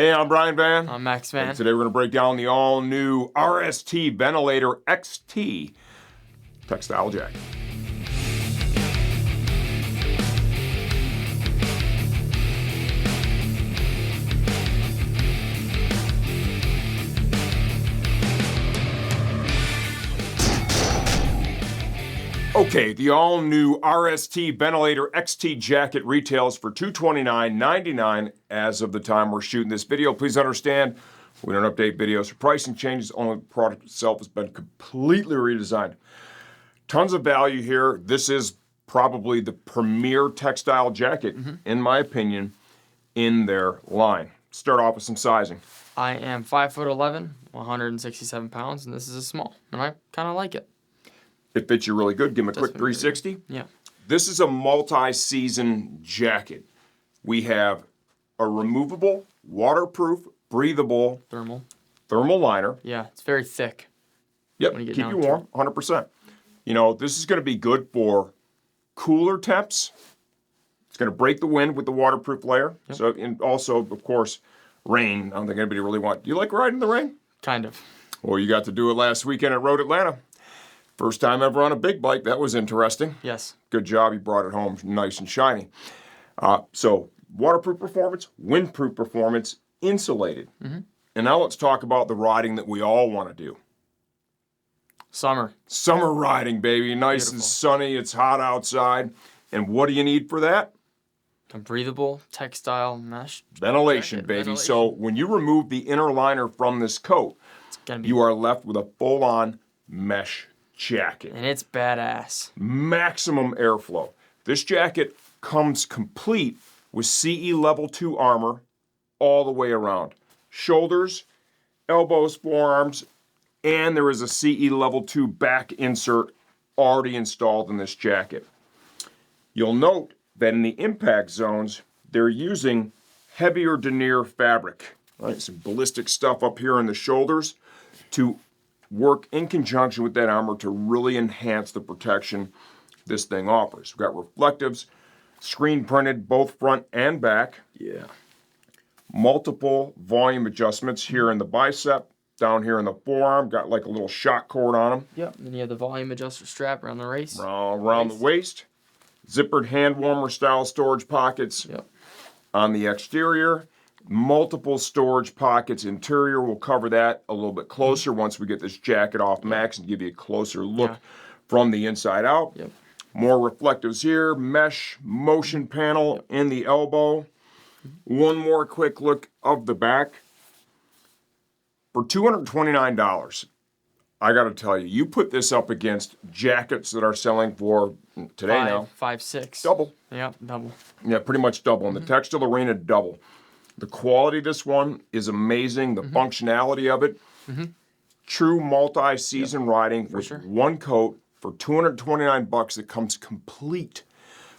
Hey, I'm Brian Van. I'm Max Van. And today we're going to break down the all-new RST Ventilator-XT Textile jacket. Okay, the all-new RST Ventilator-XT jacket retails for $229.99 as of the time we're shooting this video. Please understand, we don't update videos for pricing changes. Only the product itself has been completely redesigned. Tons of value here. This is probably the premier textile jacket, in my opinion, in their line. Start off with some sizing. I am 5'11", 167 pounds, and this is a small, and I kind of like it. It fits you really good. Give them a quick 360. Yeah. This is a multi-season jacket. We have a removable, waterproof, breathable thermal liner. Yeah, it's very thick. Yep, keep you warm, 100%. You know, this is going to be good for cooler temps. It's going to break the wind with the waterproof layer. Yep. So, and also, of course, rain. I don't think anybody really wants. Do you like riding in the rain? Kind of. Well, you got to do it last weekend at Road Atlanta. First time ever on a big bike. That was interesting. Yes. Good job. You brought it home nice and shiny. So waterproof performance, windproof performance, insulated. And now let's talk about the riding that we all want to do. Summer. Summer riding, baby. Nice and sunny. It's hot outside. And what do you need for that? A breathable textile mesh. Ventilation, jacket. baby. Ventilation. So when you remove the inner liner from this coat, you are left with a full-on mesh jacket. And it's badass. Maximum airflow. This jacket comes complete with CE level 2 armor all the way around. Shoulders, elbows, forearms, and there is a CE level 2 back insert already installed in this jacket. You'll note that in the impact zones, they're using heavier denier fabric, right? Some ballistic stuff up here in the shoulders to work in conjunction with that armor to really enhance the protection this thing offers. We've got reflectives, screen printed, both front and back. Yeah. Multiple volume adjustments here in the bicep, down here in the forearm. Got like a little shock cord on them. Yep. Then you have the volume adjuster strap around the waist. Around the waist. Zippered hand warmer style storage pockets on the exterior. Multiple storage pockets interior. We'll cover that a little bit closer once we get this jacket off Max and give you a closer look from the inside out. Yep. More reflectives here. Mesh motion panel in the elbow. One more quick look of the back. For $229, I got to tell you, you put this up against jackets that are selling for today now. 5-6. Double. Yep, double. Yeah, pretty much double. In the textile arena, double. The quality of this one is amazing. The functionality of it. True multi-season riding with one coat for $229 that comes complete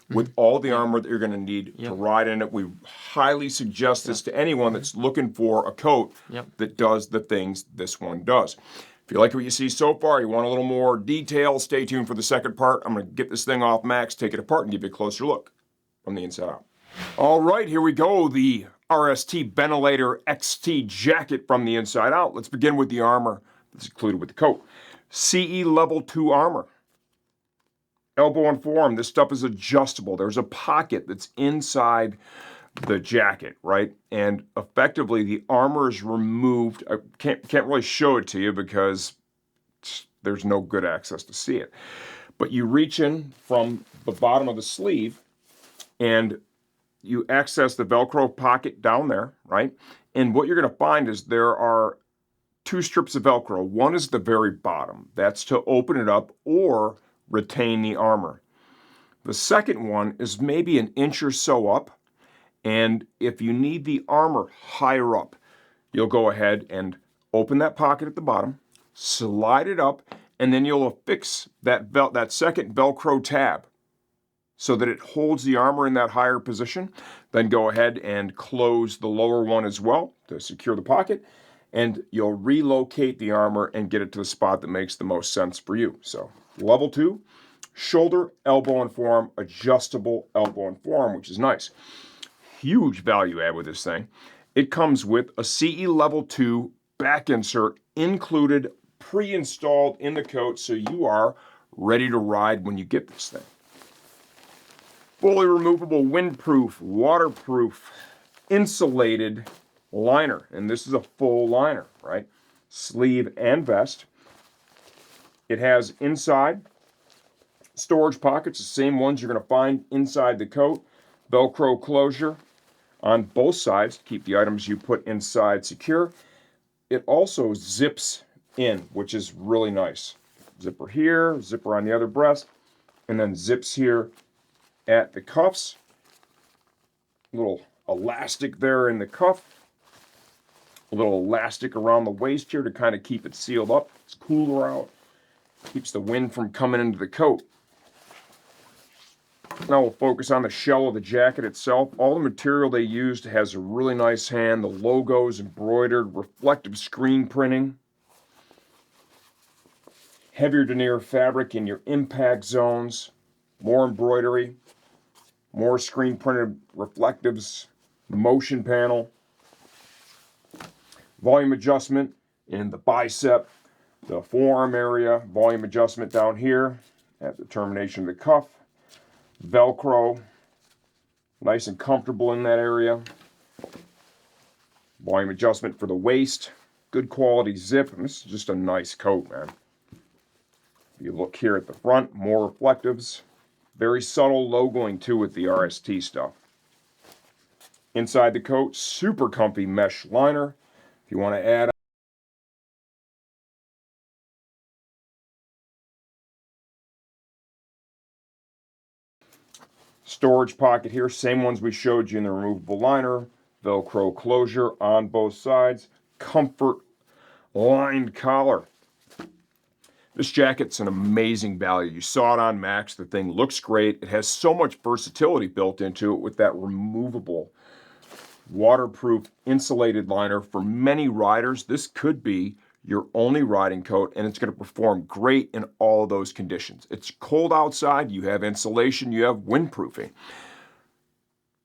with all the armor that you're going to need to ride in it. We highly suggest this to anyone that's looking for a coat that does the things this one does. If you like what you see so far, you want a little more detail, stay tuned for the second part. I'm going to get this thing off Max, take it apart, and give you a closer look from the inside out. All right, here we go. The RST Ventilator-XT jacket from the inside out. Let's begin with the armor that's included with the coat. CE level 2 armor. Elbow and forearm. This stuff is adjustable. There's a pocket that's inside the jacket, right? And effectively, the armor is removed. I can't really show it to you because there's no good access to see it. But you reach in from the bottom of the sleeve and you access the Velcro pocket down there, right? And what you're going to find is there are 2 strips of Velcro. One is the very bottom. That's to open it up or retain the armor. The second one is maybe an inch or so up. And if you need the armor higher up, you'll go ahead and open that pocket at the bottom, slide it up, and then you'll affix that second Velcro tab so that it holds the armor in that higher position. Then go ahead and close the lower one as well to secure the pocket, and you'll relocate the armor and get it to the spot that makes the most sense for you. So level 2, shoulder, elbow, and forearm, adjustable elbow and forearm, which is nice. Huge value add with this thing. It comes with a CE Level 2 back insert included, pre-installed in the coat, so you are ready to ride when you get this thing. Fully removable, windproof, waterproof, insulated liner. And this is a full liner, right? Sleeve and vest. It has inside storage pockets, the same ones you're going to find inside the coat. Velcro closure on both sides to keep the items you put inside secure. It also zips in, which is really nice. Zipper here, zipper on the other breast, and then zips here at the cuffs. Little elastic there in the cuff. A little elastic around the waist here to kind of keep it sealed up. It's cooler out. Keeps the wind from coming into the coat. Now we'll focus on the shell of the jacket itself. All the material they used has a really nice hand. The logo's embroidered, reflective screen printing. Heavier denier fabric in your impact zones. More embroidery. More screen printed reflectives. Motion panel. Volume adjustment in the bicep, the forearm area. Volume adjustment down here at the termination of the cuff. Velcro, nice and comfortable in that area. Volume adjustment for the waist. Good quality zip. And this is just a nice coat, man. If you look here at the front, more reflectives. Very subtle logoing too with the RST stuff. Inside the coat, super comfy mesh liner. If you want to add storage pocket here, same ones we showed you in the removable liner. Velcro closure on both sides. Comfort lined collar. This jacket's an amazing value. You saw it on Max. The thing looks great. It has so much versatility built into it with that removable, waterproof, insulated liner. For many riders, this could be your only riding coat, and it's going to perform great in all of those conditions. It's cold outside. You have insulation. You have windproofing.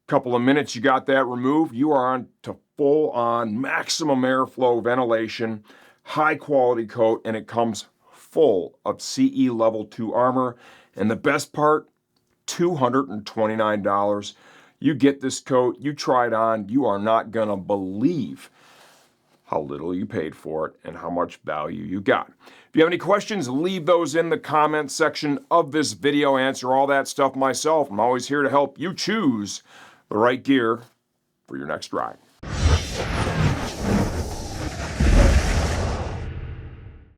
Couple of minutes, you got that removed. You are on to full-on maximum airflow ventilation, high-quality coat, and it comes full of CE Level 2 armor. And the best part, $229. You get this coat, you try it on, you are not going to believe how little you paid for it and how much value you got. If you have any questions, leave those in the comment section of this video. Answer all that stuff myself. I'm always here to help you choose the right gear for your next ride.